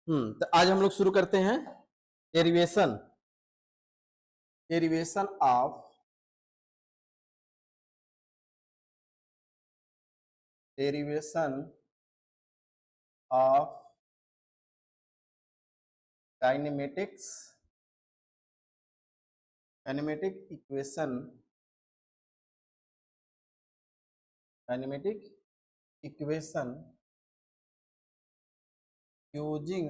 तो आज हम लोग शुरू करते हैं derivation of kinematic equation using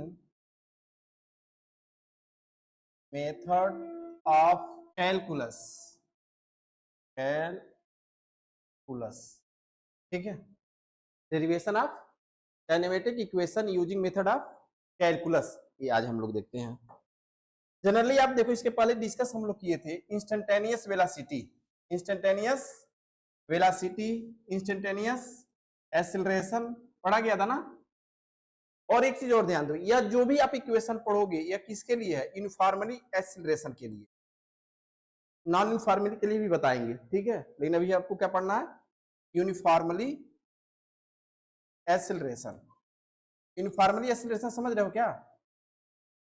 method of calculus. ठीक है, derivation of kinematic equation using method of calculus, ये आज हम लोग देखते हैं। जनरली आप देखो, इसके पहले डिस्कस हम लोग किए थे इंस्टेंटेनियस वेलोसिटी, इंस्टेंटेनियस एक्सीलरेशन पढ़ा गया था ना। और एक चीज और ध्यान दो, यह जो भी आप इक्वेशन पढ़ोगे यह किसके लिए है? यूनिफॉर्मली एक्सीलरेशन के लिए, नॉन यूनिफॉर्मली के लिए भी बताएंगे, ठीक है। लेकिन अभी आपको क्या पढ़ना है? Uniformly acceleration. यूनिफॉर्मली एक्सीलरेशन समझ रहे हो क्या?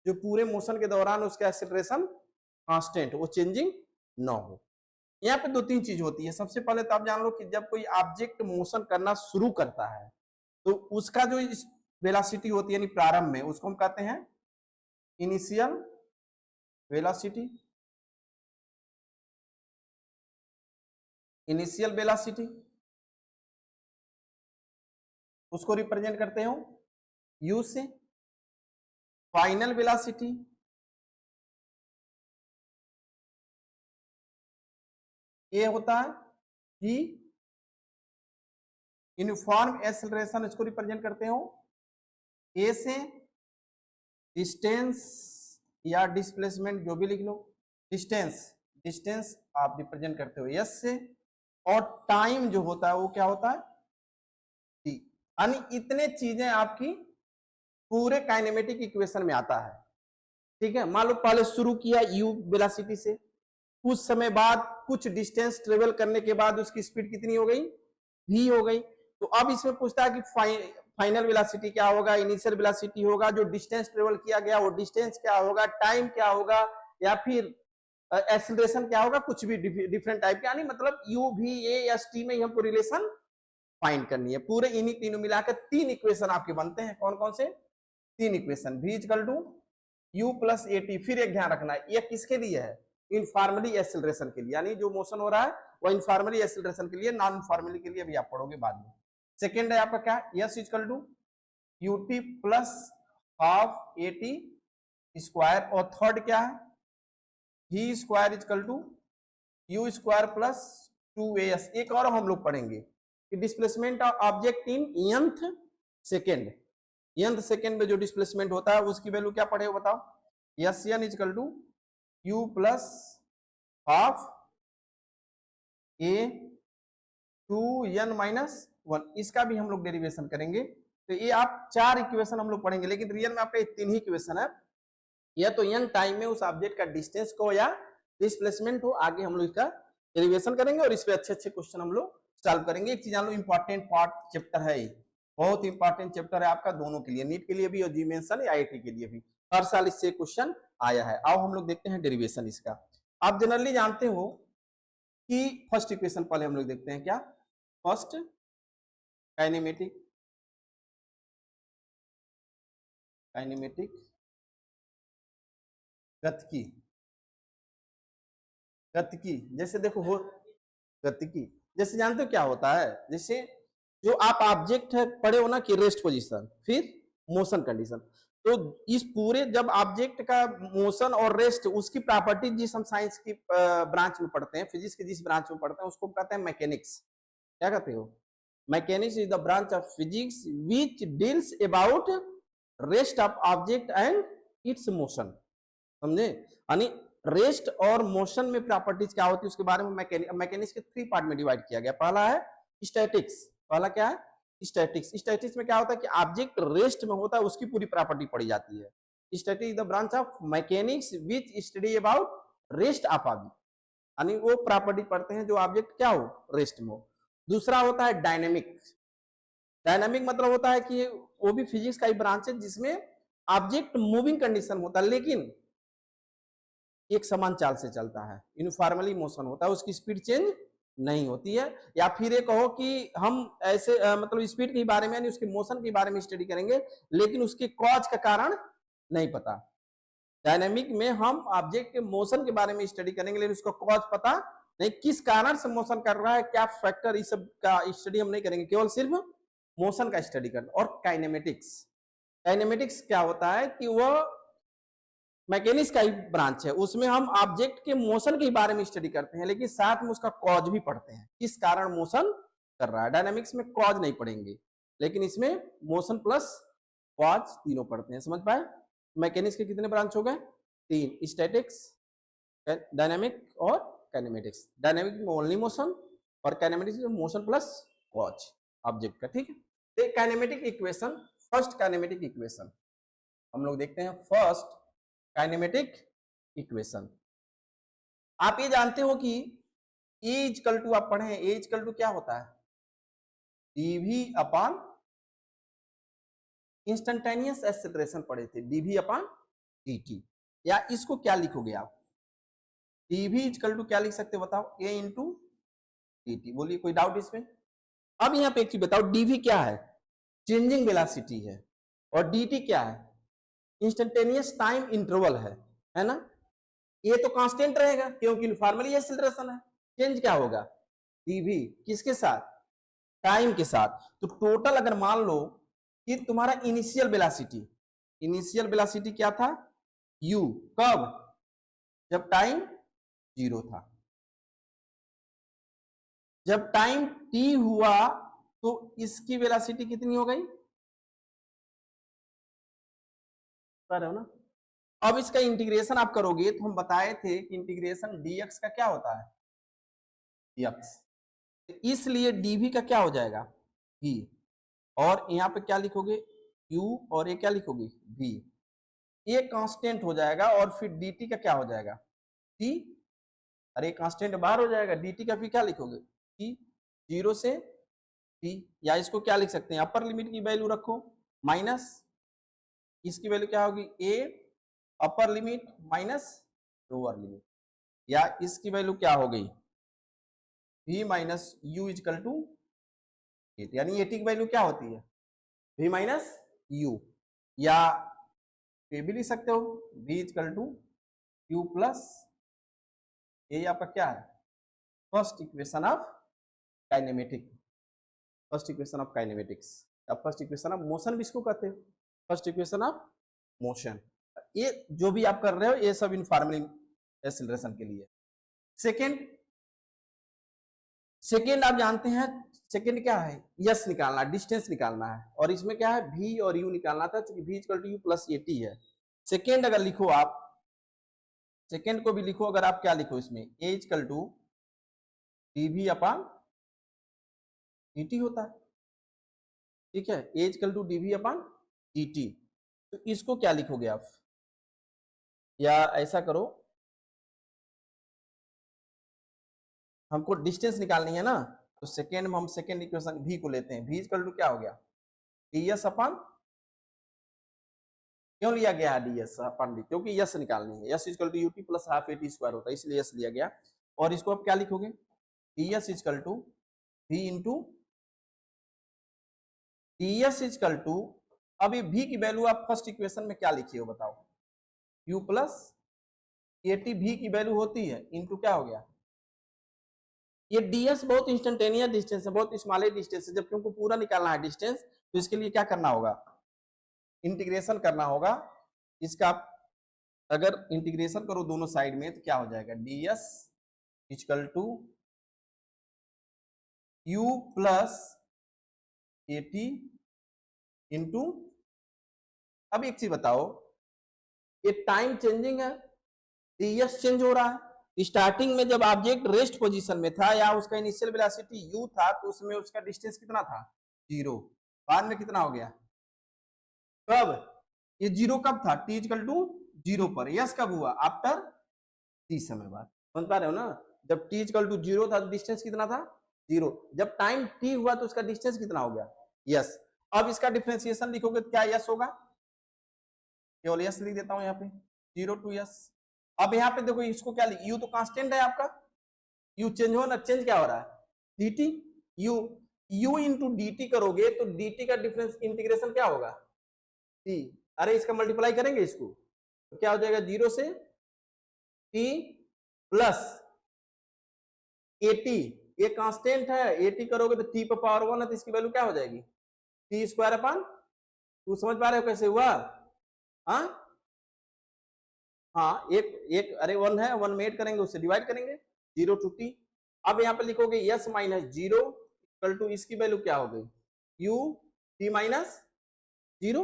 जो पूरे मोशन के दौरान उसका एक्सीलरेशन कांस्टेंट, वो चेंजिंग ना हो। यहाँ पे दो तीन चीज होती है। सबसे पहले तो आप जान लो कि जब कोई ऑब्जेक्ट मोशन करना शुरू करता है तो उसका जो वेलोसिटी होती है यानी प्रारंभ में, उसको हम कहते हैं इनिशियल वेलोसिटी। उसको रिप्रेजेंट करते हो यू से। फाइनल वेलोसिटी ये होता है जी। यूनिफॉर्म एक्सेलरेशन इसको रिप्रेजेंट करते हो ए से। डिस्टेंस या डिस्प्लेसमेंट जो भी लिख लो, डिस्टेंस आप रिप्रेजेंट करते हो एस से। और टाइम जो होता है वो क्या होता है? टी। यानी इतने चीजें आपकी पूरे काइनेमेटिक इक्वेशन में आता है, ठीक है। मान लो पहले शुरू किया यू वेलोसिटी से, कुछ समय बाद कुछ डिस्टेंस ट्रेवल करने के बाद उसकी स्पीड कितनी हो गई? v हो गई। तो अब इसमें पूछता है कि फाइनल वेलोसिटी क्या होगा, इनिशियल वेलोसिटी होगा, जो डिस्टेंस ट्रेवल किया गया वो डिस्टेंस क्या होगा, टाइम क्या होगा, या फिर एक्सीलरेशन क्या होगा, कुछ भी डिफरेंट टाइप के। यानी मतलब यू वी एस टी में हमको रिलेशन फाइंड करनी है। पूरे इन्हीं तीनों मिलाकर तीन इक्वेशन आपके बनते हैं। कौन कौन से? तीन equation. v equal to u plus a t. फिर एक ध्यान रखना है, यह किसके लिए है? इनफॉर्मली एक्सीलरेशन के लिए, यानी जो मोशन हो रहा है वो इनफॉर्मली एक्सीलरेशन के लिए, नॉन इनफॉर्मली के लिए भी आप पढ़ोगे बाद में। सेकेंड है आपका क्या? S equal to u t plus half a t square. और थर्ड क्या है? v square equal to u square plus 2as। एक और हम लोग पढ़ेंगे कि displacement of object in nth second में जो डिस्प्लेसमेंट होता है उसकी वैल्यू क्या पढ़े हो बताओ? S n equal to u plus half a 2n minus 1। इसका भी हम लोग डेरिवेशन करेंगे। तो ये आप चार इक्वेशन हम लोग पढ़ेंगे, लेकिन रियल में आपका तीन ही इक्वेशन है। या तो n टाइम में उस ऑब्जेक्ट का डिस्टेंस को या डिस्प्लेसमेंट हो, आगे हम लोग इसका डेरिवेशन करेंगे और इस पे अच्छे अच्छे क्वेश्चन हम लोग सॉल्व करेंगे। एक चीज जान लो, इंपॉर्टेंट पार्ट चैप्टर है, बहुत इंपॉर्टेंट चैप्टर है आपका, दोनों के लिए, नीट के लिए भी और जी मेंशन या आईआईटी के लिए भी। हर साल इससे क्वेश्चन आया है। आओ हम लोग देखते हैं डेरिवेशन इसका। आप जनरली जानते हो कि फर्स्ट इक्वेशन पहले हम लोग देखते हैं क्या? फर्स्ट काइनेमेटिक गतिकी। जैसे देखो हो गतिकी, जैसे जानते हो क्या होता है? जैसे जो आप ऑब्जेक्ट है पढ़े हो ना कि रेस्ट पोजीशन फिर मोशन कंडीशन, तो इस पूरे जब ऑब्जेक्ट का मोशन और रेस्ट, उसकी प्रॉपर्टी जिस हम साइंस की ब्रांच में पढ़ते हैं, फिजिक्स की जिस ब्रांच में पढ़ते हैं उसको कहते हैं मैकेनिक्स। क्या कहते हो? Mechanics is the branch of physics which deals about rest of object and it's motion. समझे? यानी रेस्ट और मोशन में प्रॉपर्टीज क्या होती है उसके बारे में मैकेनिक्स के थ्री पार्ट में डिवाइड किया गया। पहला है स्टैटिक्स। पहला क्या है? स्टैटिक्स में क्या होता है कि ऑब्जेक्ट रेस्ट में होता है, उसकी पूरी प्रॉपर्टी पढ़ी जाती है। Statics is the branch of mechanics which study about rest of object, यानी वो प्रॉपर्टी पढ़ते हैं जो ऑब्जेक्ट क्या हो, रेस्ट में हो। दूसरा होता है डायनेमिक मतलब होता है कि वो भी फिजिक्स का ही ब्रांच है जिसमें ऑब्जेक्ट मूविंग कंडीशन होता है, लेकिन एक समान चाल से चलता है, यूनिफॉर्मली मोशन होता है, उसकी स्पीड चेंज नहीं होती है। या फिर ये कहो कि हम ऐसे मतलब स्पीड के बारे में यानी उसके मोशन के बारे में स्टडी करेंगे, लेकिन उसके कॉज का कारण नहीं पता। डायनेमिक में हम ऑब्जेक्ट के मोशन के बारे में स्टडी करेंगे, लेकिन उसका कॉज पता नहीं, किस कारण से मोशन कर रहा है, क्या फैक्टर, इस सब का स्टडी हम नहीं करेंगे, केवल सिर्फ मोशन का स्टडी करना। और काइनेमेटिक्स, काइनेमेटिक्स क्या होता है कि वह मैकेनिक्स का ही ब्रांच है, उसमें हम ऑब्जेक्ट के मोशन के बारे में स्टडी करते हैं, लेकिन साथ में उसका कॉज भी पढ़ते हैं, किस कारण मोशन कर रहा है। डायनामिक्स में कॉज नहीं पढ़ेंगे, लेकिन इसमें मोशन प्लस कॉज तीनों पढ़ते हैं। समझ पाए? मैकेनिक्स के कितने ब्रांच हो गए? 3, स्टैटिक्स, डायनामिक और काइनेमेटिक्स। डायनामिक में ओनली मोशन और काइनेमेटिक्स में मोशन प्लस कॉज ऑब्जेक्ट का। ठीक है, kinematic equation, first kinematic equation हम लोग देखते हैं। फर्स्ट काइनेमेटिक इक्वेशन, आप ये जानते हो कि E इक्वल टू, आप पढ़े हैं E इक्वल टू क्या होता है? dv अपॉन इंस्टेंटेनियस एक्सेलरेशन पढ़े थे, dv अपॉन dt। या इसको क्या लिखोगे आप? dv इक्वल टू क्या लिख सकते हो बताओ? a into dt। बोलिए, कोई डाउट इसमें? अब यहाँ पे एक चीज बताओ, dv क्या है? चेंजिंग वेलोसिटी है, और dt क्या है? इंस्टेंटेनियस टाइम इंटरवल है ना? ये तो कांस्टेंट रहेगा क्योंकि यूनिफॉर्मली एक्सीलरेशन है। चेंज क्या होगा? dv किसके साथ? टाइम के साथ। तो टोटल अगर मान लो कि तुम्हारा इनिशियल वेलोसिटी क्या था? u। कब? जब टाइम 0 था। जब टाइम t हुआ तो इसकी वेलोसिटी कितनी हो गई? हो ना? अब इसका इंटीग्रेशन आप करोगे तो हम बताए थे कि इंटीग्रेशन dx का क्या होता है? dx। इसलिए dv का क्या हो जाएगा? v। और यहाँ पे क्या लिखोगे? u, और ये क्या लिखोगे? v। ये कांस्टेंट हो जाएगा, और फिर dt का क्या हो जाएगा? t। अरे कांस्टेंट बाहर हो जाएगा, dt का फिर क्या लिखोगे? t 0 से t। या इसको क्या लिख सकते हैं? अपर लिमिट की वैल्यू रखो माइनस, इसकी वैल्यू क्या होगी? a upper limit minus lower limit. या इसकी वैल्यू क्या हो गई? v minus u equal to 8। यानी 80 की वैल्यू क्या होती है? v minus u. या ये भी लिख सकते हो v equal to u plus, ये आपका क्या है? First equation of kinematic, first equation of kinematics. अब फर्स्ट इक्वेशन ऑफ मोशन भी इसको कहते हैं, फर्स्ट इक्वेशन ऑफ मोशन। ये जो भी आप कर रहे हो ये सब यूनिफॉर्मली एक्सीलरेशन के लिए। सेकेंड आप जानते हैं, सेकेंड क्या है? यस निकालना, डिस्टेंस निकालना है, और इसमें क्या है? v और u निकालना था, क्योंकि v equal to u plus 80 है। सेकेंड अगर लिखो आप, सेकेंड को भी लिखो, अगर आप क्या लिखो इसमें? a equal to dv upon dt होता है। ठीक है, a equal to dv upon dt। तो इसको क्या लिखोगे आप? या ऐसा करो, हमको डिस्टेंस निकालनी है ना, तो सेकेंड में हम सेकेंड इक्वेशन v को लेते हैं। v इक्वल टू क्या हो गया? ds अपॉन, क्यों लिया गया है ds अपॉन d? क्योंकि यस निकालनी है। S equal to ut plus half at square होता है, इसलिए यस लिया गया। और इसको आप क्या लिखोगे? ds equal to v into ds equal to, अब ये v की वैल्यू आप फर्स्ट इक्वेशन में क्या लिखी हो बताओ? u प्लस 80 v की वैल्यू होती है, इंटू क्या हो गया? ये ds बहुत इंस्टेंटेनियस डिस्टेंस है, बहुत स्मॉल डिस्टेंस है। जब हमको पूरा निकालना है डिस्टेंस, तो इसके लिए क्या करना होगा? इंटीग्रेशन करना होगा इसका। अगर इंटीग्रेशन करो दोनों साइड में तो क्या हो जाएगा? ds equal to u plus 80 into, अब एक चीज बताओ, ये टाइम चेंजिंग है, ds चेंज हो रहा है। स्टार्टिंग में जब ऑब्जेक्ट रेस्ट पोजीशन में था या उसका इनिशियल वेलोसिटी u था, तो उसमें उसका डिस्टेंस कितना था? 0। बाद में कितना हो गया? कब? ये 0 कब था? t इक्वल टू 0 पर। यस कब हुआ? आफ्टर t समय बाद। समझ पा रहे हो ना? जब t इक्वल टू 0 था तो डिस्टेंस कितना था? 0। जब टाइम t हुआ तो उसका डिस्टेंस कितना हो गया? यस। अब इसका डिफरेंशिएशन लिखोगे तो क्या यस होगा? केवल यस लिख देता हूं यहाँ पे 0 to यस। अब यहाँ पे देखो इसको क्या लिख, यू तो कांस्टेंट है आपका, यू चेंज हो ना, चेंज क्या हो रहा है dt, यू इंटू dt करोगे तो dt का डिफरेंस इंटीग्रेशन क्या होगा t, अरे इसका मल्टीप्लाई करेंगे इसको तो क्या हो जाएगा 0 से t प्लस 80, ये कांस्टेंट है, 80 करोगे तो t पर पावर 1 है तो इसकी वैल्यू क्या हो जाएगी t स्क्वायर अपन, तू समझ पा रहे हो कैसे हुआ? हाँ हाँ, एक अरे 1 है, 1 में ऐड करेंगे उससे डिवाइड करेंगे 0 to t। अब यहाँ पे लिखोगे यस माइनस 0 इक्वल टू इसकी वैल्यू क्या हो गई u t minus 0,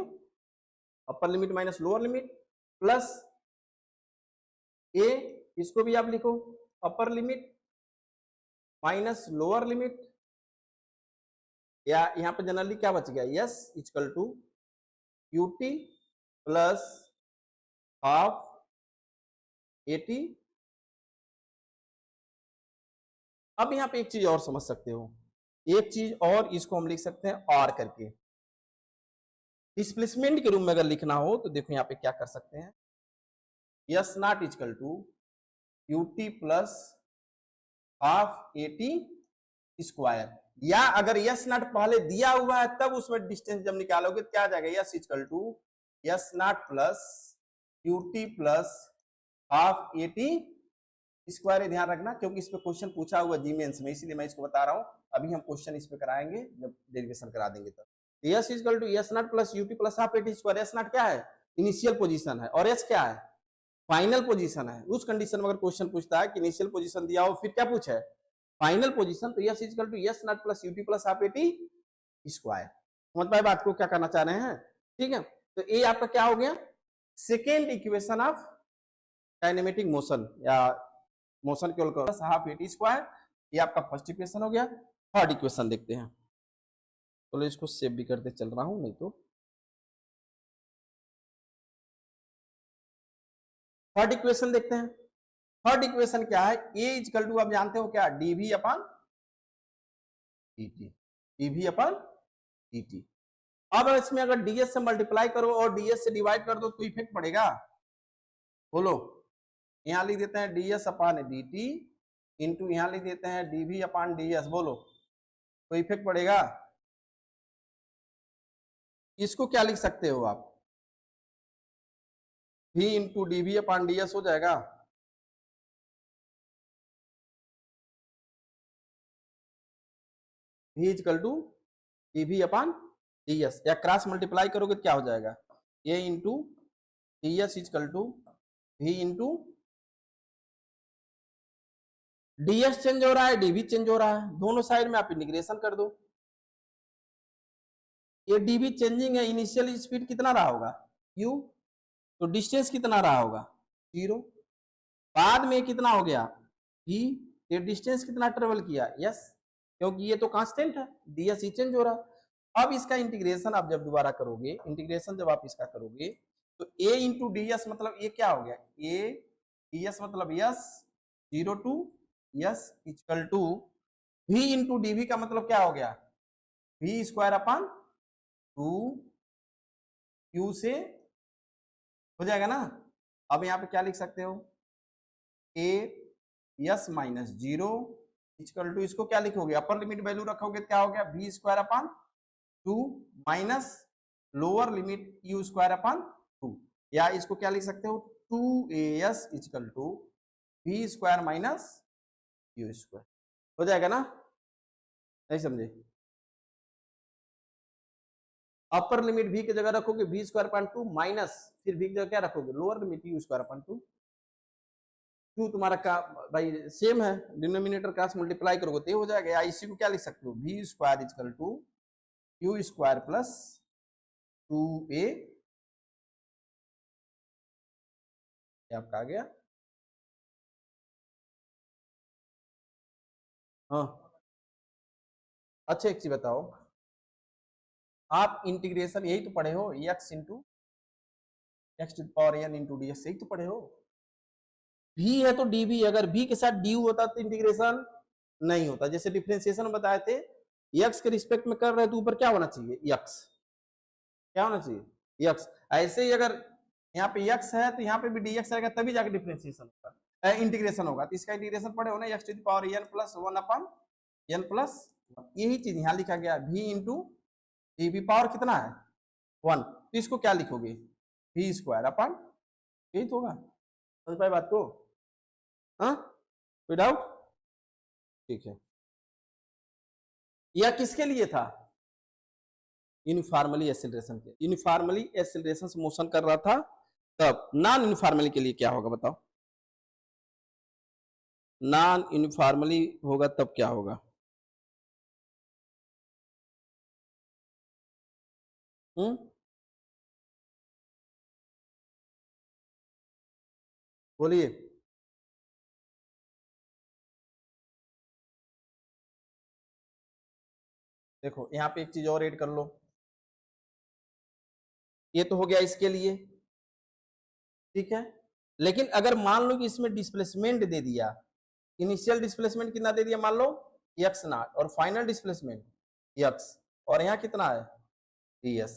upper limit minus lower limit, plus a, इसको भी आप लिखो upper limit minus lower limit, या यहाँ पे जनरली क्या बच गया s equal to ut plus half 80। अब यहाँ पे एक चीज और समझ सकते हो, एक चीज और, इसको हम लिख सकते हैं और करके, डिस्प्लेसमेंट के रूप में अगर लिखना हो तो देखो यहाँ पे क्या कर सकते हैं, s naught equal to ut plus half 80 square, या अगर यस नॉट पहले दिया हुआ है तब उसमें डिस्टेंस जब निकालोगे क्या आ जाएगा s equal to s naught plus ut plus half 80 square. ध्यान रखना क्योंकि इस पे क्वेश्चन पूछा हुआ जी मेंस में, इसीलिए मैं इसको बता रहा हूं, अभी हम क्वेश्चन इस पे कराएंगे जब डेरिवेशन करा देंगे तब। S equal to s naught plus ut plus half 80 square, s naught क्या है इनिशियल पोजीशन है और एस क्या है फाइनल पोजीशन है। उस कंडीशन में अगर क्वेश्चन पूछता है कि इनिशियल पोजीशन दिया हो फिर क्या पूछा है फाइनल पोजीशन, तो s equal to s naught plus ut plus half 80 square. समझ पाए बात को क्या करना चाह रहे हैं? ठीक है, तो ये आपका क्या हो गया second equation of kinematic motion या मोशन केवल हाफ 80 स्क्वायर, ये आपका फर्स्ट इक्वेशन हो गया। थर्ड इक्वेशन देखते हैं, चलो इसको सेव भी करते चल रहा हूं नहीं तो। थर्ड इक्वेशन देखते हैं, थर्ड इक्वेशन क्या है a इक्वल टू आप जानते हो क्या dv अपन dt, dv अपन dt। अब इसमें अगर ds से मल्टीप्लाई करो और ds से डिवाइड कर दो तो इफेक्ट पड़ेगा, बोलो। यहां लिख देते हैं ds अपन dt इंटू यहां लिख देते हैं dv अपन ds, बोलो तो इफेक्ट पड़ेगा। इसको क्या लिख सकते हो आप v into dv upon ds हो जाएगा, v equal to dv upon ds, या क्रॉस मल्टीप्लाई करोगे तो क्या हो जाएगा a into ds equal to v into ds change हो रहा है dv चेंज हो रहा है, दोनों साइड में आप इंटीग्रेशन कर दो। ये dv चेंजिंग है, इनिशियल स्पीड कितना रहा होगा u, तो डिस्टेंस कितना रहा होगा 0, बाद में कितना हो गया v, ये डिस्टेंस कितना ट्रेवल किया यस, क्योंकि ये तो कांस्टेंट है ds ही चेंज हो रहा है। अब इसका इंटीग्रेशन आप जब दोबारा करोगे, इंटीग्रेशन जब आप इसका करोगे तो a इंटू ds मतलब ये क्या हो गया a ds मतलब s 0 to s equal to v into dv का मतलब क्या हो गया v स्क्वायर अपन 2 q से हो जाएगा ना। अब यहाँ पे क्या लिख सकते हो a s minus 0 equal to, इसको क्या लिखोगे अपर लिमिट वैल्यू रखोगे क्या हो गया v square upon 2 minus lower limit u square upon 2, या इसको क्या लिख सकते हो 2as equal to v square minus u square, हो जाएगा ना, नहीं समझे? अपर लिमिट v की जगह रखोगे v स्क्वायर अपन 2 माइनस फिर v की जगह क्या रखोगे lower limit u square upon 2, तुम्हारा का भाई सेम है, डिनोमिनेटर क्रॉस मल्टीप्लाई करोगे तो ये हो जाएगा, या इसी को क्या लिख सकते हो v square equal to u square plus 2a, आपका आ गया। हाँ अच्छा एक चीज बताओ, आप इंटीग्रेशन यही तो पढ़े हो x into x to power n into d, यही तो पढ़े हो। v है तो dv, अगर v के साथ du होता तो इंटीग्रेशन नहीं होता। जैसे डिफरेंशिएशन में बताए थे x के रिस्पेक्ट में कर रहे तो ऊपर क्या होना चाहिए x, क्या होना चाहिए x। ऐसे ही अगर यहाँ पे x है तो यहाँ पे भी dx रहेगा, तभी जाके डिफरेंशिएशन होगा, इंटीग्रेशन होगा। तो इसका इंटीग्रेशन पढ़े हो ना, x to the power n plus 1 upon n plus 1, यही चीज यहाँ लिखा गया v इंटू डी पावर कितना है 1। तो इसको क्या लिखोगे v स्क्वायर अपन, यही तो होगा। समझ पाए बात को? हाँ, कोई डाउट? ठीक है। यह किसके लिए था? यूनिफॉर्मली एक्सेलरेशन के, यूनिफॉर्मली एक्सेलरेशन से मोशन कर रहा था तब। नॉन यूनिफॉर्मली के लिए क्या होगा बताओ? नॉन यूनिफॉर्मली होगा तब क्या होगा? बोलिए। देखो यहाँ पे एक चीज और ऐड कर लो, ये तो हो गया इसके लिए, ठीक है। लेकिन अगर मान लो कि इसमें डिस्प्लेसमेंट दे दिया, इनिशियल डिस्प्लेसमेंट कितना दे दिया मान लो x नॉट, और फाइनल डिस्प्लेसमेंट x, और यहाँ कितना है ds।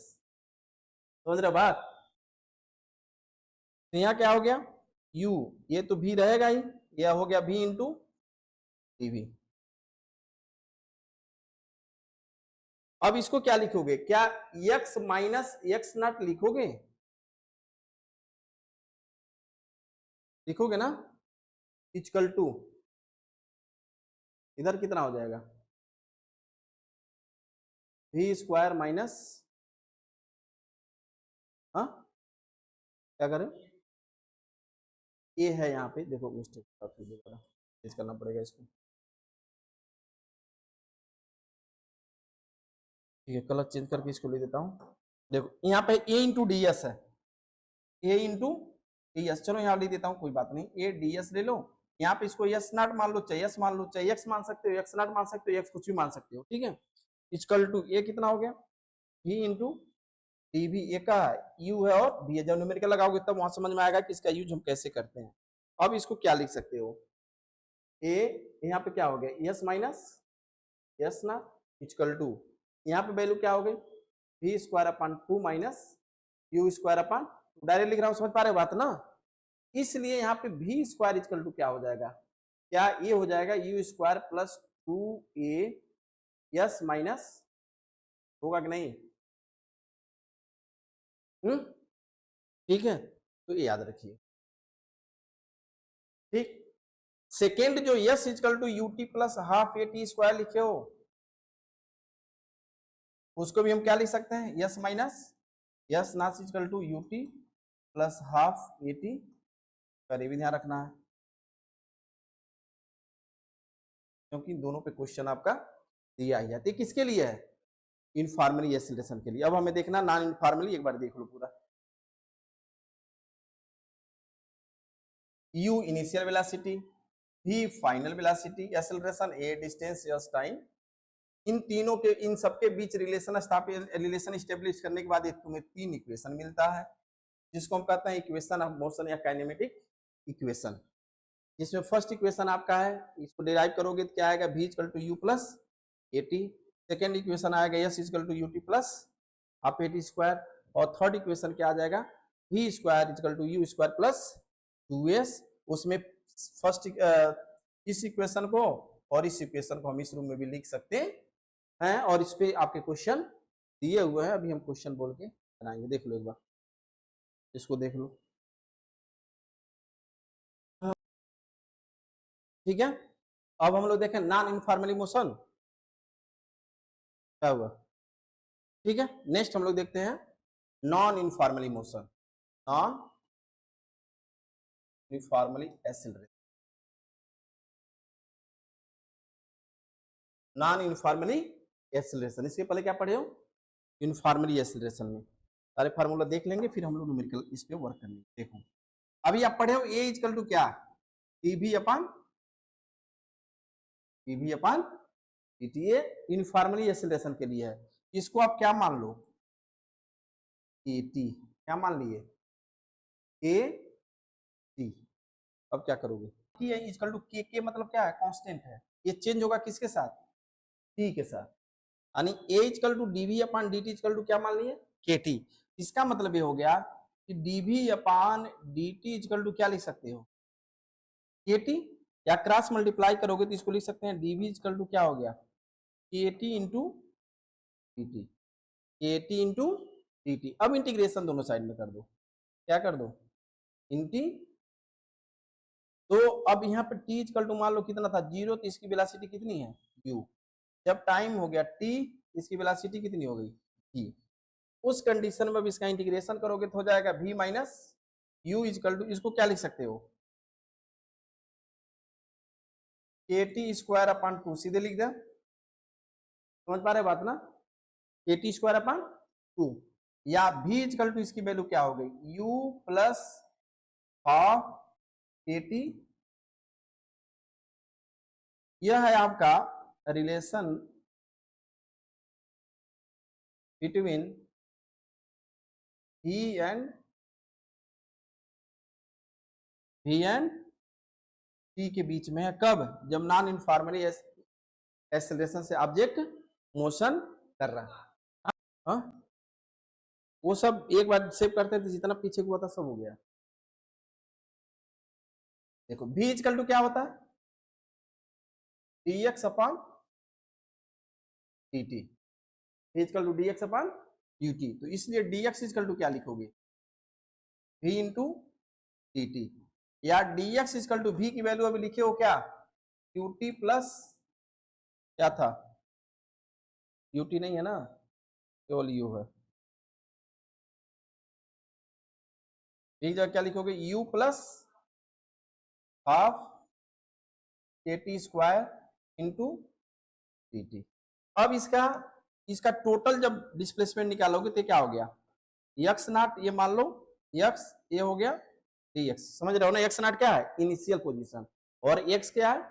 समझ रहे बात? तो यहाँ क्या हो गया u, ये तो v रहेगा ही, यह हो गया v इंटू dv। अब इसको क्या लिखोगे? क्या x माइनस x नॉट लिखोगे? लिखोगे ना, इक्वल टू इधर कितना हो जाएगा v स्क्वायर माइनस, हाँ क्या करें, ये है यहाँ पे देखो मिस्टेक, चेंज करना पड़ेगा इसको, ठीक है। कलर चेंज करके इसको ले देता हूँ। देखो यहाँ पे a इंटू डी एस है, a इंटू डी एस, चलो यहाँ ले देता हूँ, कोई बात नहीं, a डी एस ले लो। यहाँ पे इसको s नॉट मान लो, चाहे s मान लो, चाहे x मान सकते हो, x नॉट मान सकते हो, x कुछ भी मान सकते हो, ठीक है। इक्वल टू a कितना हो गया v इंटू डी भी, a का u है और v है। जब न्यूमेरिकल लगाओगे तब वहां समझ में आएगा कि इसका यूज हम कैसे करते हैं। अब इसको क्या लिख सकते हो, a यहाँ पे क्या हो गया s माइनस s ना इक्वल टू, यहाँ पे वैल्यू क्या हो गई v square upon 2 minus u square अपन, डायरेक्ट लिख रहा हूँ, समझ पा रहे हो बात ना। इसलिए यहाँ पे v स्क्वायर इक्वल टू क्या हो जाएगा, क्या ये हो जाएगा u square plus 2a s minus, होगा कि नहीं? ठीक है, तो ये याद रखिए, ठीक। सेकेंड जो s equal to u t plus half a t square लिखे हो, उसको भी हम क्या लिख सकते हैं, s minus s naught equal to u t plus half a t, कर भी ध्यान रखना है क्योंकि दोनों पे क्वेश्चन आपका दिया ही है। तो किसके लिए है? इनफॉर्मली एक्सीलरेशन के लिए। अब हमें देखना नॉन इनफॉर्मली, एक बार देख लो पूरा। u initial velocity, v final velocity, acceleration a distance s time, इन तीनों के, इन सबके बीच रिलेशन स्टेब्लिश करने के बाद एक तुम्हें 3 इक्वेशन मिलता है, जिसको हम कहते हैं इक्वेशन ऑफ मोशन या काइनेमेटिक इक्वेशन। जिसमें फर्स्ट इक्वेशन आपका है, इसको डिराइव करोगे तो क्या आएगा, v equal to u plus a t. Second equation आएगा s equal to u t plus half a t square, और थर्ड इक्वेशन क्या आ जाएगा, v square equal to u square plus 2s। उसमें फर्स्ट इस इक्वेशन को और इस इक्वेशन को हम इस रूम में भी लिख सकते हैं, और इस पे आपके क्वेश्चन दिए हुए हैं, अभी हम क्वेश्चन बोल के बनाएंगे, देख लो एक बार, इसको देख लो, ठीक है। अब हम लोग देखें नॉन यूनिफॉर्मली मोशन क्या हुआ, ठीक है। नेक्स्ट हम लोग देखते हैं non uniformly motion, non uniformly acceleration, non uniformly acceleration. इसके पहले क्या पढ़े हो, यूनिफॉर्मली एक्सीलरेशन में सारे फार्मूला देख लेंगे, फिर हम लोग न्यूमेरिकल इस पे वर्क करेंगे। देखो अभी आप पढ़े हो ए इक्वल टू क्या, टीवी अपन टीटीए, यूनिफॉर्मली एक्सीलरेशन के लिए है। इसको आप क्या मान लो, ए टी, क्या मान लिए ए टी। अब क्या करोगे, टी इक्वल टू के मतलब क्या है, कांस्टेंट है, ये चेंज होगा किसके साथ, टी के साथ, यानी a equal to d v upon d t equal to क्या मान लिए, के टी। इसका मतलब ये हो गया कि dv upon dt equal to क्या लिख सकते हो, kt, या क्रॉस मल्टीप्लाई करोगे तो इसको लिख सकते हैं dv इक्वल टू क्या हो गया, kt into dt, kt into dt। अब इंटीग्रेशन दोनों साइड में कर दो, क्या कर दो, इंटी। तो अब यहाँ पे t इक्वल टू मान लो कितना था, 0, तो इसकी वेलोसिटी कितनी है, u। जब टाइम हो गया t, इसकी वेलोसिटी कितनी हो गई, v। उस कंडीशन में अब इसका इंटीग्रेशन करोगे तो हो जाएगा v minus u equal to, इसको क्या लिख सकते हो, kt स्क्वायर अपान 2, सीधे लिख दे, समझ पा रहे बात ना, kt स्क्वायर अपान 2, या v इक्वल टू इसकी वैल्यू क्या हो गई, u प्लस हाफ kt। यह है आपका relation between v and t के बीच में है, कब, जब नॉन यूनिफॉर्मली एक्सेलरेशन से ऑब्जेक्ट मोशन कर रहा है। हाँ, वो सब एक बार सेव करते थे, जितना पीछे हुआ था सब हो गया। देखो v इक्वल टू क्या होता है, dx upon dt, v equal to dx upon dt। तो इसलिए dx इक्वल टू क्या लिखोगे, v इंटू dt, या dx इक्वल टू v की वैल्यू अभी लिखे हो क्या, qt प्लस क्या था, ut नहीं है ना, केवल u है, एक जगह क्या लिखोगे, u plus half kt square into dt। अब इसका टोटल जब डिस्प्लेसमेंट निकालोगे तो क्या हो गया, x नॉट, ये मान लो x, ये हो गया dx, समझ रहे हो ना, x नॉट क्या है, इनिशियल पोजीशन, और x क्या है,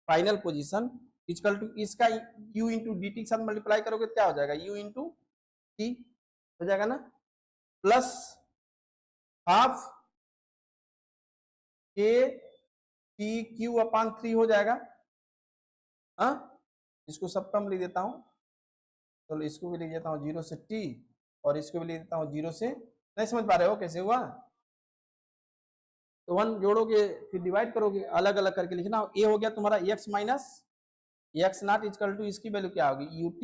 फाइनल पोजीशन, इक्वल टू इसका u इंटू dt के साथ मल्टीप्लाई करोगे तो क्या हो जाएगा, u इंटू t हो जाएगा ना, प्लस हाफ के टी क्यू अपान 3 हो जाएगा। हाँ, इसको सब कम लिख देता हूं, तो इसको भी लिख देता हूं 0 से t, और इसको भी लिख देता हूं 0 से, नहीं समझ पा रहे हो कैसे हुआ, तो 1 जोड़ोगे फिर डिवाइड करोगे, अलग अलग करके लिखना। ये हो गया तुम्हारा x minus x naught equal to इसकी वैल्यू क्या होगी, ut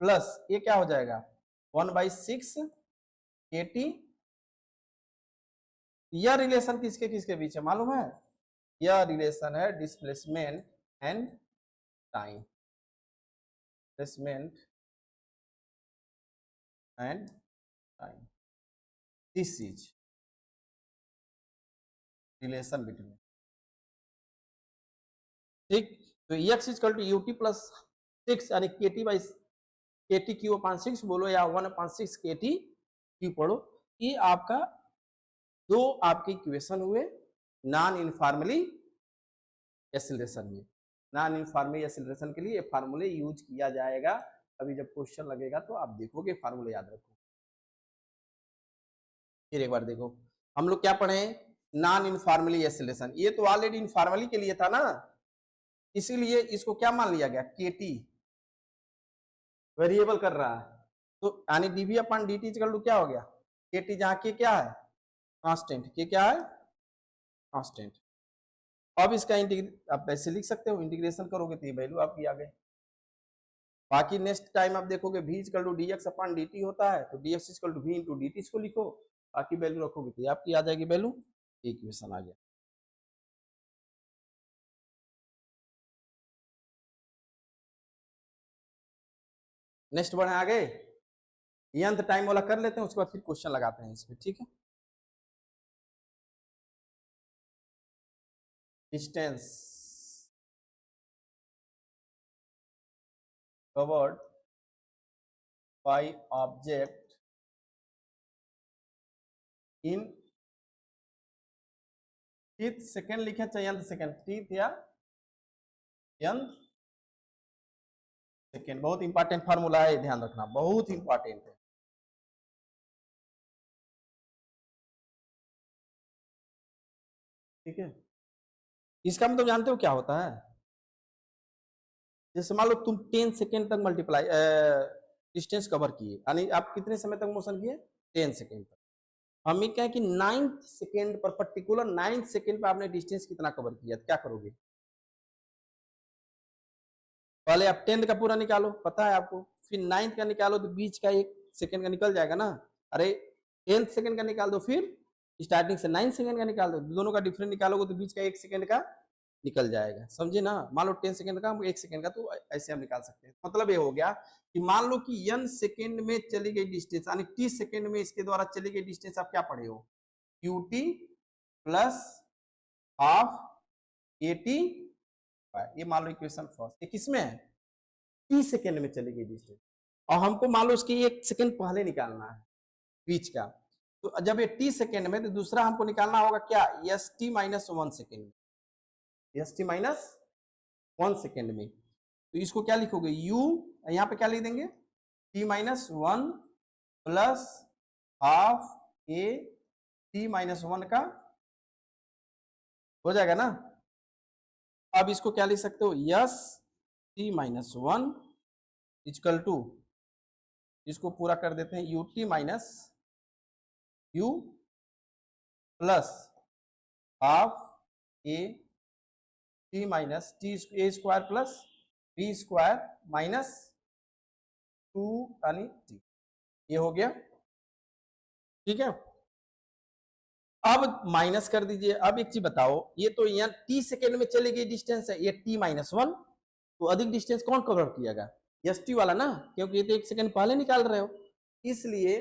प्लस ये क्या हो जाएगा 1/6 kt। यह रिलेशन किसके किसके बीच है मालूम है, यह रिलेशन है displacement and time, displacement and time, this is relation between, ठीक। तो x equal to ut plus 6 यानी kt क्यू अपान 6 बोलो, या 1/6 kt क्यू पढ़ो। ये आपका दो आपके इक्वेशन हुए नॉन यूनिफॉर्मली एक्सेलरेशन में। नॉन यूनिफॉर्मली एक्सेलरेशन के लिए ये फार्मूले यूज किया जाएगा, अभी जब क्वेश्चन लगेगा तो आप देखोगे, फार्मूले याद रखो। फिर एक बार देखो, हम लोग क्या पढ़े, नॉन यूनिफॉर्मली एक्सेलरेशन, ये तो ऑलरेडी यूनिफॉर्मली के लिए था ना, इसीलिए इसको क्या मान लिया गया, kt वेरिएबल कर रहा है, तो यानी dv upon dt equal to क्या हो गया, kt, जहां के क्या है कांस्टेंट, के क्या है कांस्टेंट। अब इसका आप ऐसे लिख सकते हो, इंटीग्रेशन करोगे तो ये वैल्यू आपकी आ गई। बाकी नेक्स्ट टाइम आप देखोगे v equal to dx upon dt होता है, तो dx equal to v into dt इसको लिखो, बाकी वैल्यू रखोगे तो आपकी आ जाएगी वैल्यू, इक्वेशन आ गया। नेक्स्ट बढ़े आगे, यंत्र टाइम वाला कर लेते हैं, उसके बाद फिर क्वेश्चन लगाते हैं इसमें, ठीक है। Distance covered by object in teeth second लिखे, चाहे यंत्र सेकेंड, टीथ या यंत्र सेकेंड, बहुत इंपॉर्टेंट फार्मूला है, ध्यान रखना, बहुत इंपॉर्टेंट है। ठीक है, इसका मतलब जानते हो क्या होता है, जैसे मान लो तुम 10 सेकेंड तक मल्टीप्लाई डिस्टेंस कवर किए, यानी आप कितने समय तक मोशन किए, 10 सेकेंड तक, हमें क्या है कि 9th सेकेंड पर, पर्टिकुलर 9th सेकेंड पर आपने डिस्टेंस कितना कवर किया, क्या करोगे? पहले आप 10th का पूरा निकालो, पता है आपको, फिर 9th का निकालो तो बीच का 1 सेकेंड का निकल जाएगा ना। अरे 10th सेकेंड का निकाल दो, फिर स्टार्टिंग से 9th सेकेंड का निकाल दो, दोनों का डिफरेंस निकालोगे तो बीच का 1 सेकेंड का निकल जाएगा, समझे ना। मान लो 10 सेकेंड का, 1 सेकेंड का, तो ऐसे हम निकाल सकते हैं। मतलब ये हो गया कि मान लो कि n सेकेंड में चली गई डिस्टेंस, यानी t सेकेंड में इसके द्वारा चली गई डिस्टेंस आप क्या पढ़े हो, qt प्लस हाफ at, ये मान लो इक्वेशन फर्स्ट, ये किसमें है, t सेकेंड में चली गई डिस्टेंस, और हमको मान लो उसकी 1 सेकेंड पहले निकालना है बीच का। तो जब ये t सेकेंड में, तो दूसरा हमको निकालना होगा क्या, st माइनस 1 सेकेंड में, st माइनस 1 सेकेंड में। तो इसको क्या लिखोगे, u, यहाँ पे क्या लिख देंगे, t minus 1 plus half a t minus 1 का, हो जाएगा ना। अब इसको क्या लिख सकते हो, s t minus 1 equal to, इसको पूरा कर देते हैं, u t minus u plus half a t minus t a square plus b square minus 2 यानी t, ये हो गया, ठीक है। अब माइनस कर दीजिए। अब एक चीज बताओ, ये तो यहाँ t सेकेंड में चली गई डिस्टेंस है, ये t माइनस 1, तो अधिक डिस्टेंस कौन कवर किएगा, यस टी वाला ना, क्योंकि ये तो 1 सेकेंड पहले निकाल रहे हो, इसलिए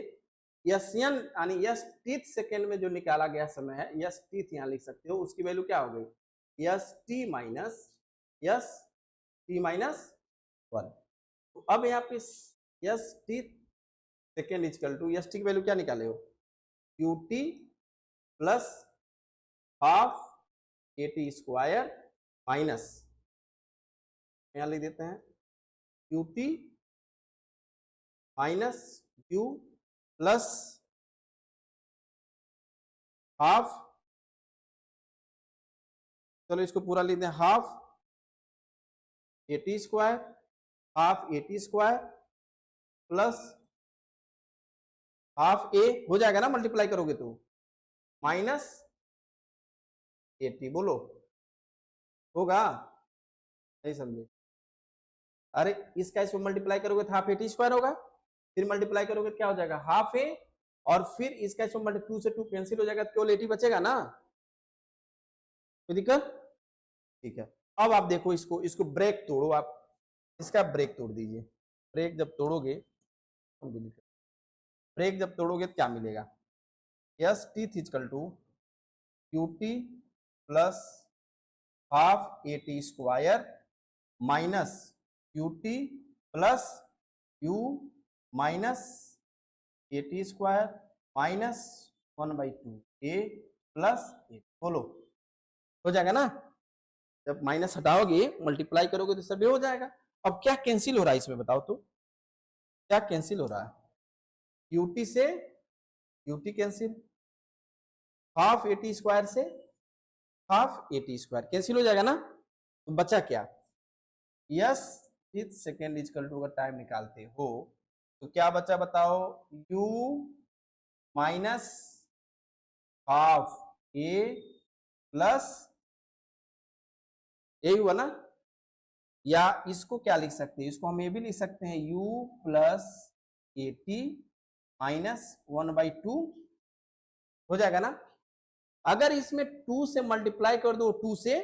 यस एन यानी यस टीथ सेकेंड में जो निकाला गया समय है, यस टीथ यहाँ लिख सकते हो, उसकी वैल्यू क्या हो गई, यस टी माइनस 1। तो अब यहाँ पे S tth second equal to, S T की वैल्यू क्या निकाले हो, u t plus half a t square minus, यहां लिख देते हैं u t minus u plus half, चलो इसको पूरा लिख दें, half a t square, half a t square plus half a, हो जाएगा ना मल्टीप्लाई करोगे तो, माइनस 80, बोलो होगा, नहीं समझे, अरे इसका इसको मल्टीप्लाई करोगे तो हाफ ए टी स्क्वायर होगा, फिर मल्टीप्लाई करोगे तो क्या हो जाएगा, हाफ ए, और फिर इसका इसको मल्टीप्लाई, 2 से 2 कैंसिल हो जाएगा, तो केवल 80 बचेगा ना, कोई दिक्कत, ठीक है। अब आप देखो इसको, इसको ब्रेक तोड़ो, आप इसका ब्रेक तोड़ दीजिए, ब्रेक जब तोड़ोगे, ब्रेक जब तोड़ोगे तो क्या मिलेगा, S T equal to q T plus half a t square minus q T plus u minus a t square minus 1/2 a plus a, बोलो हो जाएगा ना। जब माइनस हटाओगे मल्टीप्लाई करोगे तो सब हो जाएगा। अब क्या कैंसिल हो रहा है इसमें बताओ तो, क्या कैंसिल हो रहा है, यूटी से u t cancel, half a t square से half a t square cancel हो जाएगा ना, तो बचा क्या, S fifth second equal to, अगर टाइम निकालते हो तो क्या बचा बताओ, u minus half a plus, यही हुआ ना, या इसको क्या लिख सकते हैं, इसको हम ये भी लिख सकते हैं u plus a T minus 1/2, हो जाएगा ना। अगर इसमें 2 से मल्टीप्लाई कर दो, 2 से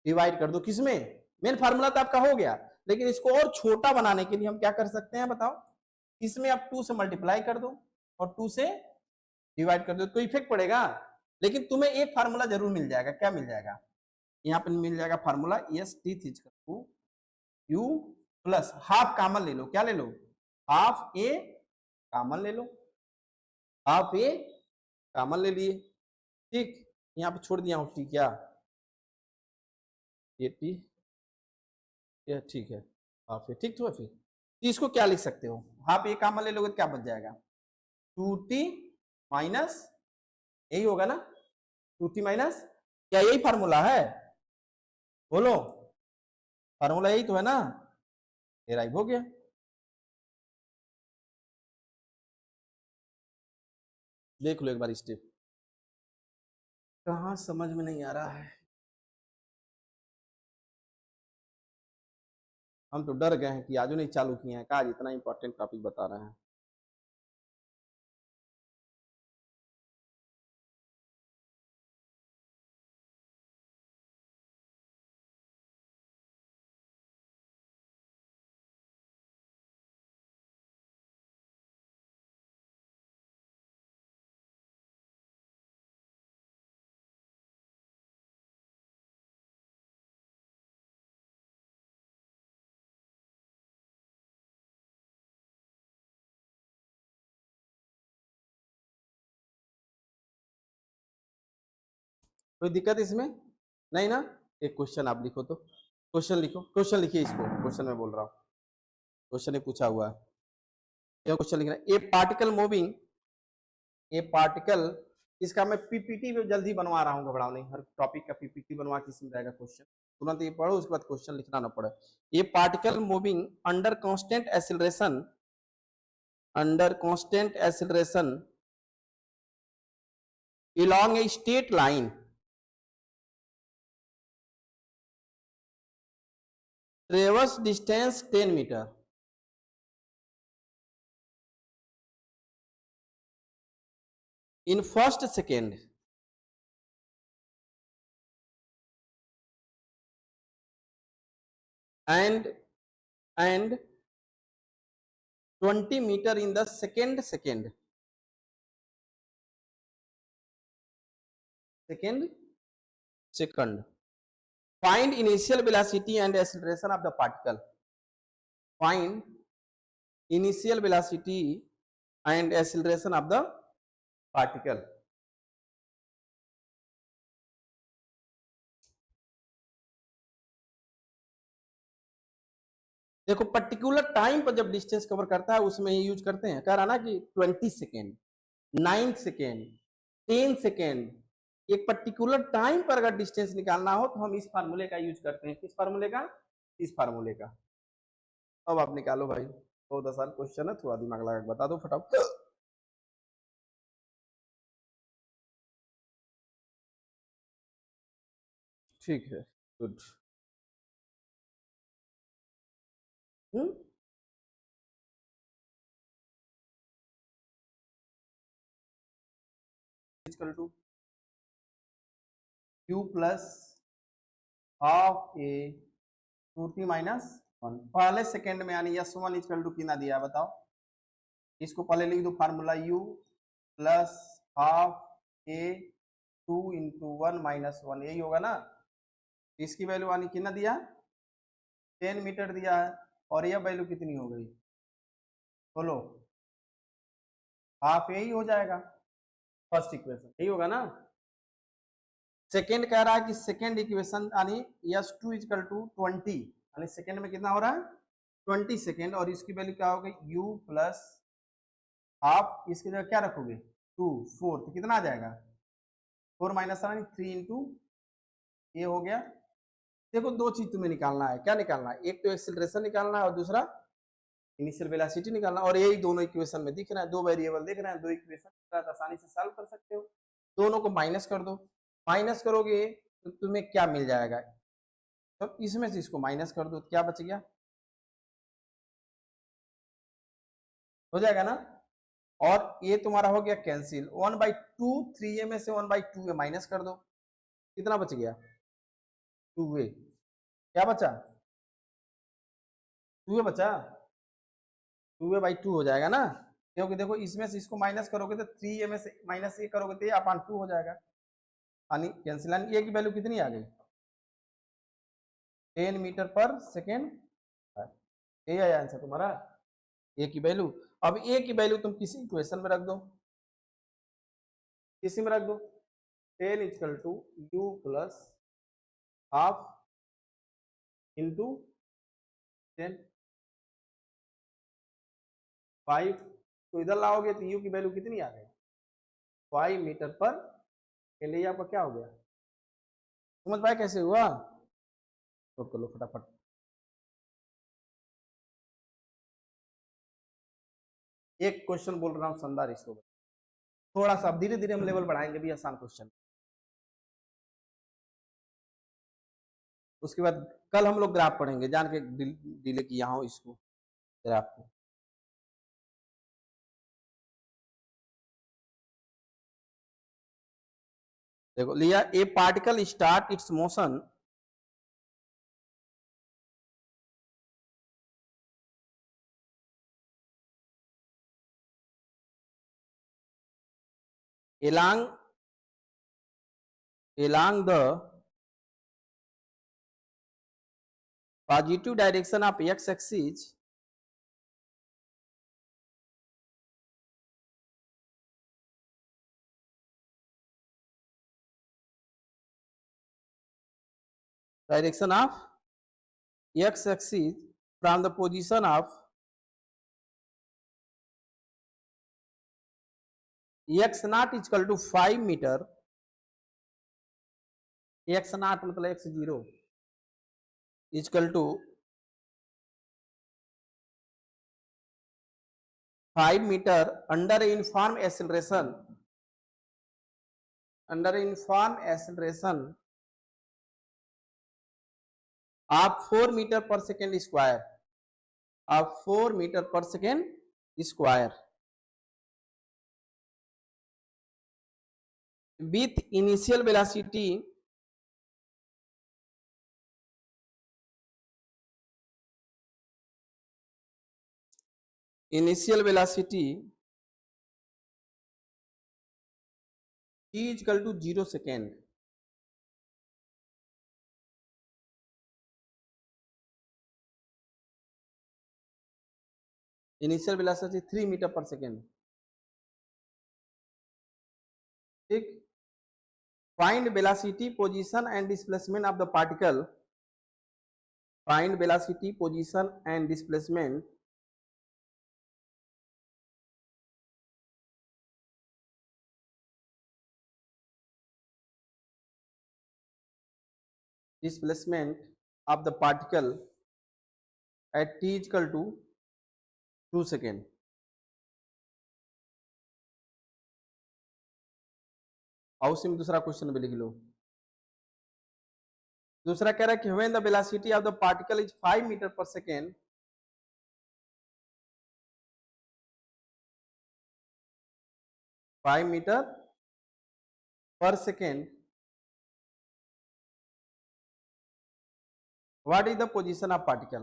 डिवाइड कर दो, किसमें, मेन फार्मूला तो आपका हो गया, लेकिन इसको और छोटा बनाने के लिए हम क्या कर सकते हैं बताओ, इसमें आप 2 से मल्टीप्लाई कर दो और 2 से डिवाइड कर दो, तो इफेक्ट पड़ेगा, लेकिन तुम्हें एक फार्मूला जरूर मिल जाएगा, क्या मिल जाएगा, यहाँ पे मिल जाएगा formula, S T equal you plus half common ले लो, क्या ले लो, हाफ ए कॉमन ले लो, हाफ ए कॉमन ले लिए, ठीक, यहाँ पे छोड़ दिया हूँ, ठीक, क्या ये टी, ठीक है, हाफ ए, ठीक, तो फिर इसको क्या लिख सकते हो, हाफ ए कॉमन ले लोगे तो क्या बच जाएगा, 2t माइनस, यही होगा ना, 2t माइनस, क्या यही फार्मूला है, बोलो फार्मूला यही तो है ना, डेराइव हो गया। देख लो एक बार स्टेप, कहाँ समझ में नहीं आ रहा है। हम तो डर गए हैं कि आज नहीं चालू किए हैं, आज इतना इंपॉर्टेंट टॉपिक बता रहे हैं। कोई दिक्कत इसमें नहीं ना? एक क्वेश्चन आप लिखो, तो क्वेश्चन लिखो, क्वेश्चन लिखिए इसको, क्वेश्चन में बोल रहा हूँ, क्वेश्चन ही पूछा हुआ है, ये क्वेश्चन लिखना। ए पार्टिकल मूविंग, ए पार्टिकल, इसका मैं पीपीटी में जल्दी बनवा रहा हूँ, घबराओ नहीं, हर टॉपिक का पीपीटी बनवा के इसमें रहेगा क्वेश्चन, तुरंत ये पढ़ो, उसके बाद क्वेश्चन लिखना ना पड़े। ए particle moving under constant acceleration, under constant acceleration along a straight line traverse distance 10 meter in first second and 20 meter in the second second find initial velocity and acceleration of the particle, find initial velocity and acceleration of the particle। देखो particular time पर जब distance cover करता है उसमें ये use करते हैं, कह रहा ना कि 20 सेकेंड, 9 सेकेंड, 10 सेकेंड, एक पर्टिकुलर टाइम पर अगर डिस्टेंस निकालना हो तो हम इस फार्मूले का यूज करते हैं। किस फार्मूले का? इस फार्मूले का। अब आप निकालो भाई, बहुत आसान क्वेश्चन है, थोड़ा दिमाग लगा के बता दो फटाफट। ठीक है, good. Equal to q plus half a two minus 1, पहले सेकंड में यानी यस वन इक्वल टू कितना दिया है बताओ। इसको पहले लिख दो formula, you plus half A 2 into 1 minus 1, यही होगा ना। इसकी वैल्यू आनी कितना दिया? 10 मीटर दिया है, और यह वैल्यू कितनी हो गई बोलो? हाफ यही हो जाएगा, फर्स्ट इक्वेशन यही होगा ना। सेकेंड कह रहा है कि सेकेंड इक्वेशन यानी यस टू इक्वल टू 20, यानी सेकेंड में कितना हो रहा है 20 सेकेंड, और इसकी वैल्यू क्या होगी u प्लस हाफ, इसकी जगह क्या रखोगे 2 4, तो कितना आ जाएगा 4 माइनस 3 इंटू, ये हो गया। देखो दो चीज तुम्हें निकालना है, क्या निकालना है? एक तो एक्सीलरेशन निकालना है और दूसरा इनिशियल वेलोसिटी निकालना, और यही दोनों इक्वेशन में दिख रहा है, दो वेरिएबल दिख रहे हैं, दो इक्वेशन आसानी से सॉल्व कर सकते हो। दोनों को माइनस कर दो, माइनस करोगे तो तुम्हें क्या मिल जाएगा? तो इसमें से इसको माइनस कर दो, क्या बच गया? हो जाएगा ना। और ये तुम्हारा हो गया कैंसिल, 1/2, 3a में से 1/2a माइनस कर दो, कितना बच गया 2a, क्या बचा 2a बचा, 2a/2 हो जाएगा ना, क्योंकि देखो इसमें से इसको माइनस करोगे तो 3a में से माइनस ए करोगे तो a/2 हो जाएगा, यानी कैंसिल, यानी ए की वैल्यू कितनी आ गई 10 मीटर पर सेकेंड, यही आया आंसर तुम्हारा ए की वैल्यू। अब ए की वैल्यू तुम किसी इक्वेशन में रख दो, किसी में रख दो, 10 equal to u plus half into 10 5, तो इधर लाओगे तो यू की वैल्यू कितनी आ गई 5 मीटर पर, लिए आपका क्या हो गया, समझ पाए कैसे हुआ? नोट कर लो फटाफट। एक क्वेश्चन बोल रहा हूँ शानदार, इसको थोड़ा सा धीरे धीरे हम लेवल बढ़ाएंगे भी, आसान क्वेश्चन। उसके बाद कल हम लोग ग्राफ पढ़ेंगे, जान के डिले किया हूं इसको ग्राफ को। देखो लिया, ए particle start it's motion along the positive direction of x axis direction of x axis from the position of x naught is equal to 5 meter, x naught मतलब x0 is equal to 5 meter under uniform acceleration of 4 meter per second square, of 4 meter per second square with initial velocity t is equal to 0 second. Initial velocity 3 meter per second. ठीक, find velocity, position and displacement of the particle. Find velocity, position and displacement of the particle at t is equal to 2 second. House में दूसरा question भी लिख लो। दूसरा कह रहा है कि when the velocity of the particle is 5 metre per second, 5 metre per second, what is the position of particle,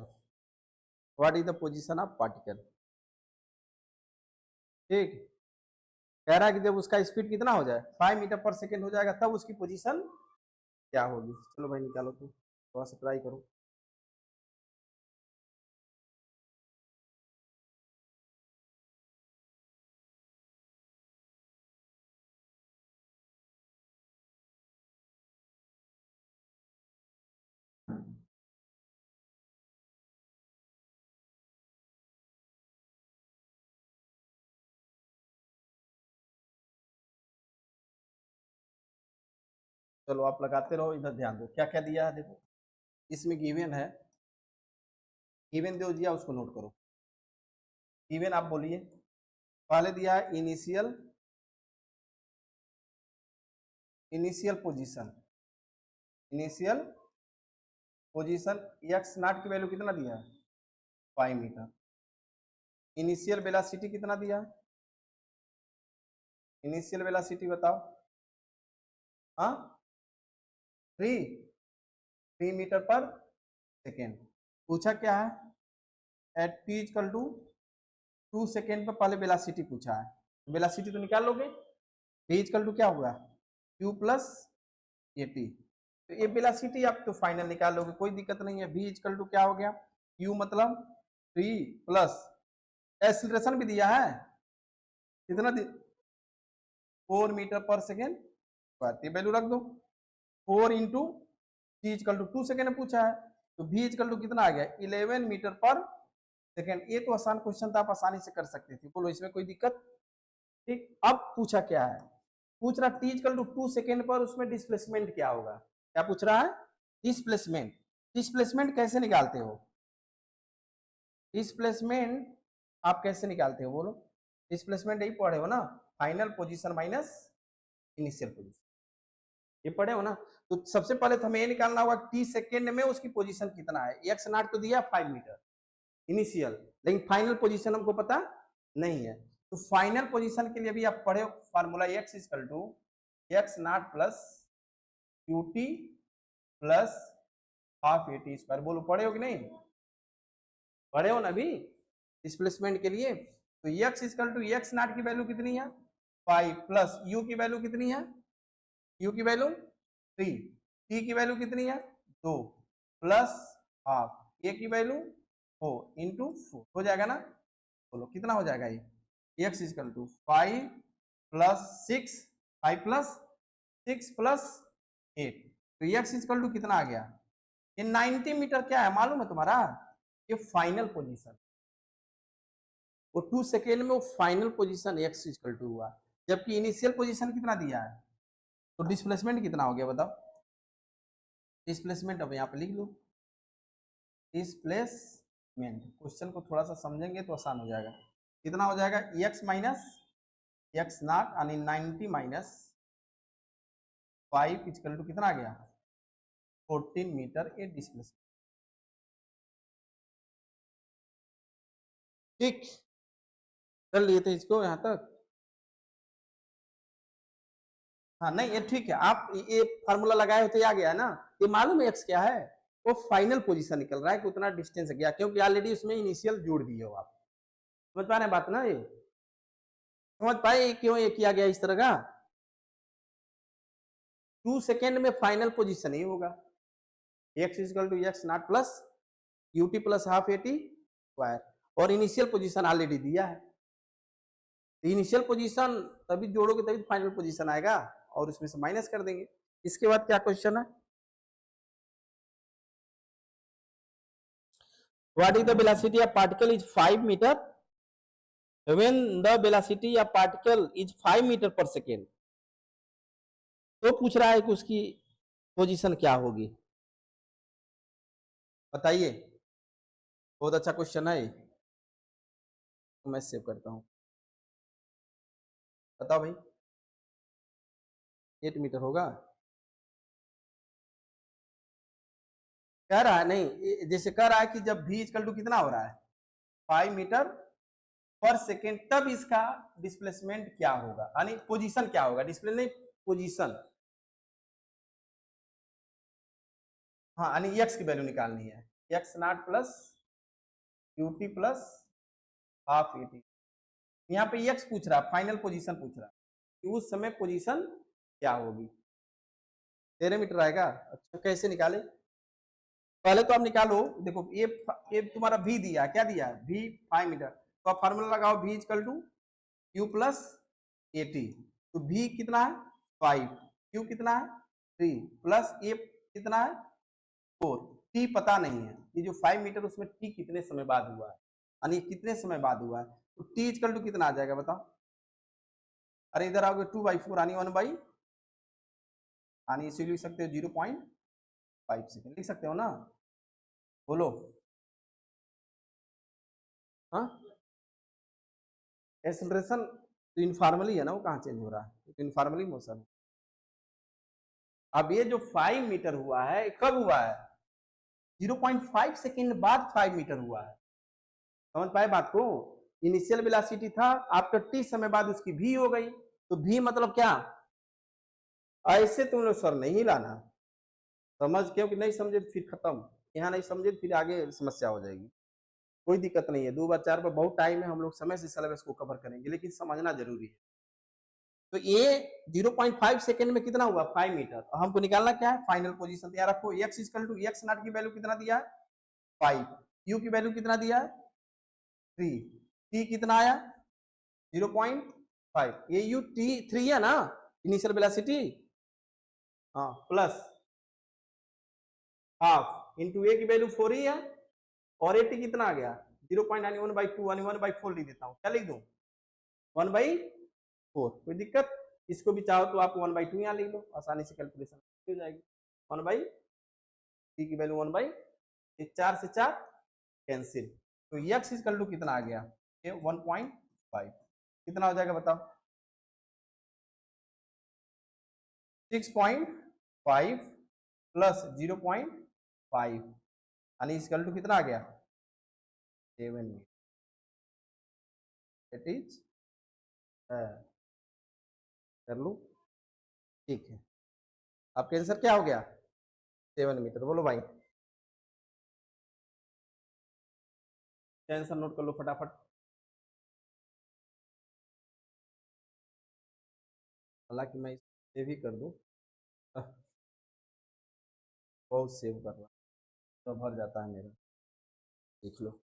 what is the position of particle. ठीक, कह रहा है कि जब उसका स्पीड कितना हो जाए 5 मीटर पर सेकेंड हो जाएगा तब उसकी पोजीशन क्या होगी। चलो भाई निकालो, तुम थोड़ा सा ट्राई करो। चलो आप लगाते रहो, इधर ध्यान दो क्या क्या दिया है। देखो इसमें गिवन है, गिवन दो दिया उसको नोट करो। गिवन आप बोलिए, पहले दिया है initial position, initial position x not की वैल्यू कितना दिया है 5 मीटर। इनिशियल वेलोसिटी कितना दिया है, इनिशियल वेलोसिटी बताओ। हाँ 3 मीटर पर सेकेंड। पूछा क्या है, at t equal to 2 second पर पहले वेलोसिटी पूछा है, वेलोसिटी तो निकाल लोगे। v इक्वल टू क्या होगा q प्लस ए टी, तो ये वेलोसिटी आप तो फाइनल निकाल लोगे, कोई दिक्कत नहीं है। v इक्वल टू क्या हो गया, q मतलब 3 प्लस एक्सीलरेशन भी दिया है कितना 4 मीटर पर सेकेंड, वैल्यू रख दो 4 into t equal to 2 second पूछा है, तो v इक्वल टू कितना आ गया 11 मीटर पर सेकेंड। ये तो आसान क्वेश्चन था, आप आसानी से कर सकते थे, बोलो इसमें कोई दिक्कत। ठीक, अब पूछा क्या है, पूछ रहा टी इक्वल टू 2 सेकेंड पर उसमें डिस्प्लेसमेंट क्या होगा। क्या पूछ रहा है, डिस्प्लेसमेंट। डिस्प्लेसमेंट कैसे निकालते हो, डिस्प्लेसमेंट आप कैसे निकालते हो बोलो, डिस्प्लेसमेंट यही पढ़े हो ना, final position minus initial position, ये पढ़े हो ना। तो सबसे पहले तो हमें ये निकालना होगा टी सेकेंड में उसकी पोजीशन कितना है। एक्स नॉट तो दिया 5 मीटर इनिशियल, लेकिन फाइनल पोजीशन हमको पता नहीं है। तो फाइनल पोजीशन के लिए भी आप पढ़े formula x equal to x not plus q T plus half a t square. बोलो पढ़े हो कि नहीं, पढ़े हो ना अभी डिस्प्लेसमेंट के लिए। तो x equal to x not की वैल्यू कितनी है 5 प्लस यू की वैल्यू कितनी है, यू की वैल्यू 3, टी की वैल्यू कितनी है 2 प्लस हाफ ए की वैल्यू 4 इंटू 4 हो जाएगा ना। बोलो कितना हो जाएगा ये x equal to 5 plus 6, 5 plus 6 plus 8, तो एक्स इक्वल टू कितना आ गया ये 90 मीटर। क्या है मालूम है तुम्हारा, ये फाइनल पोजीशन, वो 2 सेकेंड में वो final position x equal to हुआ, जबकि इनिशियल पोजीशन कितना दिया है। तो डिस्प्लेसमेंट कितना हो गया बताओ, डिस्प्लेसमेंट अब यहाँ पे लिख लो डिस्प्लेसमेंट। क्वेश्चन को थोड़ा सा समझेंगे तो आसान हो जाएगा। कितना हो जाएगा एक्स माइनस एक्स नॉट यानी 90 माइनस 5 इक्वल टू कितना आ गया 14 मीटर ए डिस्प्लेसमेंट। ठीक कर लिए थे इसको यहाँ तक। हाँ नहीं ये ठीक है, आप ये फार्मूला लगाए हो तो आ गया है ना। ये मालूम है एक्स क्या है, वो फाइनल पोजीशन निकल रहा है कि उतना डिस्टेंस गया, क्योंकि ऑलरेडी उसमें इनिशियल जोड़ दिए हो आप। समझ पा रहे हैं बात ना, ये समझ पाए क्यों ये किया गया इस तरह का। 2 सेकेंड में फाइनल पोजीशन ही होगा x equal to x not plus ut plus half a t square, और इनिशियल पोजीशन ऑलरेडी दिया है। इनिशियल पोजीशन तभी जोड़ोगे तभी फाइनल पोजीशन आएगा, और उसमें से माइनस कर देंगे। इसके बाद क्या क्वेश्चन है, what is the velocity of particle is 5 metre when the velocity of particle is 5 metre per second. तो पूछ रहा है कि उसकी पोजीशन क्या होगी, बताइए। बहुत अच्छा क्वेश्चन है, तो मैं सेव करता हूं। बताओ भाई 8 मीटर होगा, कह रहा है नहीं, जैसे कह रहा है कि जब v इक्वल टू कितना हो रहा है 5 मीटर पर सेकेंड, तब इसका डिस्प्लेसमेंट क्या होगा, यानी पोजीशन क्या होगा, डिस्प्ले नहीं पोजीशन। हाँ यानी एक्स की वैल्यू निकालनी है, x not plus ut plus half a T. यहाँ पे एक्स पूछ रहा है, फाइनल पोजीशन पूछ रहा है कि उस समय पोजीशन क्या होगी। 13 मीटर आएगा। अच्छा कैसे निकाले, पहले तो आप निकालो। देखो ये तुम्हारा v दिया, क्या दिया v 5 मीटर, तो आप फार्मूला लगाओ v equal to q plus a t. तो v कितना है 5, q कितना है 3 प्लस a कितना है 4, t पता नहीं है। ये जो 5 मीटर उसमें t कितने समय बाद हुआ है, यानी कितने समय बाद हुआ है। तो t इक्वल टू कितना आ जाएगा बताओ। अरे इधर आओगे 2/4 यानी 1/, यानी इसे लिख सकते हो 0.5 सेकेंड लिख सकते हो ना। बोलो हाँ, एक्सेलरेशन तो इनफॉर्मली है ना, वो कहाँ चेंज हो रहा है, तो इनफॉर्मली मोशन। अब ये जो 5 मीटर हुआ है कब हुआ है 0.5 सेकेंड बाद 5 मीटर हुआ है। समझ पाए बात को। इनिशियल वेलोसिटी था, आफ्टर t समय बाद उसकी v हो गई, तो v मतलब क्या, ऐसे तुम लोग सर नहीं लाना, समझ क्योंकि नहीं समझे तो फिर खत्म, यहाँ नहीं समझे तो फिर आगे समस्या हो जाएगी। कोई दिक्कत नहीं है, 2 बार 4 बार बहुत टाइम है, हम लोग समय से सिलेबस को कवर करेंगे, लेकिन समझना जरूरी है। तो ये 0.5 सेकेंड में कितना हुआ 5 मीटर, तो हमको निकालना क्या है फाइनल पोजीशन। तैयार रखो x equal to x not की वैल्यू कितना दिया है 5, q की वैल्यू कितना दिया है 3, t कितना आया 0.5, ये u t 3 है ना इनिशियल वेलोसिटी, हाँ प्लस हाफ इंटू a की वैल्यू 4 ही है, और a t कितना आ गया 0.1/2 यानी 1/4 लिख देता हूँ। क्या लिख दूं 1/4, कोई दिक्कत। इसको भी चाहो तो आप 1/2 यहाँ लिख लो, आसानी से कैलकुलेशन हो जाएगी। 1/3 की वैल्यू 1/, 4 से 4 कैंसिल, तो x इक्वल टू कितना आ गया ये 1.5, कितना हो जाएगा बताओ। 6.5 प्लस 0.5 यानी इसकल टू कितना आ गया 7 मीटर। इट इज कर लू, ठीक है। आपका आंसर क्या हो गया 7 मीटर। बोलो भाई, आंसर नोट कर लो फटाफट। हालांकि मैं इसे भी कर दूं, बहुत सेव कर रहा तो भर जाता है मेरा, देख लो।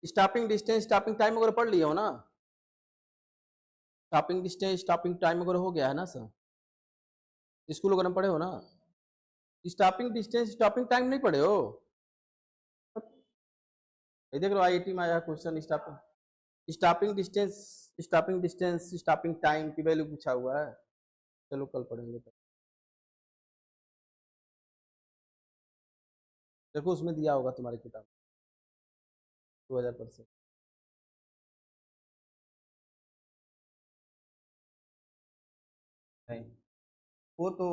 स्टॉपिंग डिस्टेंस स्टॉपिंग टाइम वगैरह पढ़ लिया हो ना, स्टॉपिंग डिस्टेंस स्टॉपिंग टाइम वगैरह हो गया है ना सर, स्कूल वगैरह में पढ़े हो ना। स्टॉपिंग डिस्टेंस स्टॉपिंग टाइम नहीं पढ़े हो, ये देख लो आईआईटी में आया question stopping stopping distance stopping time की वैल्यू पूछा हुआ है। चलो कल पढ़ेंगे। देखो उसमें दिया होगा तुम्हारी किताब 2000%। नहीं वो तो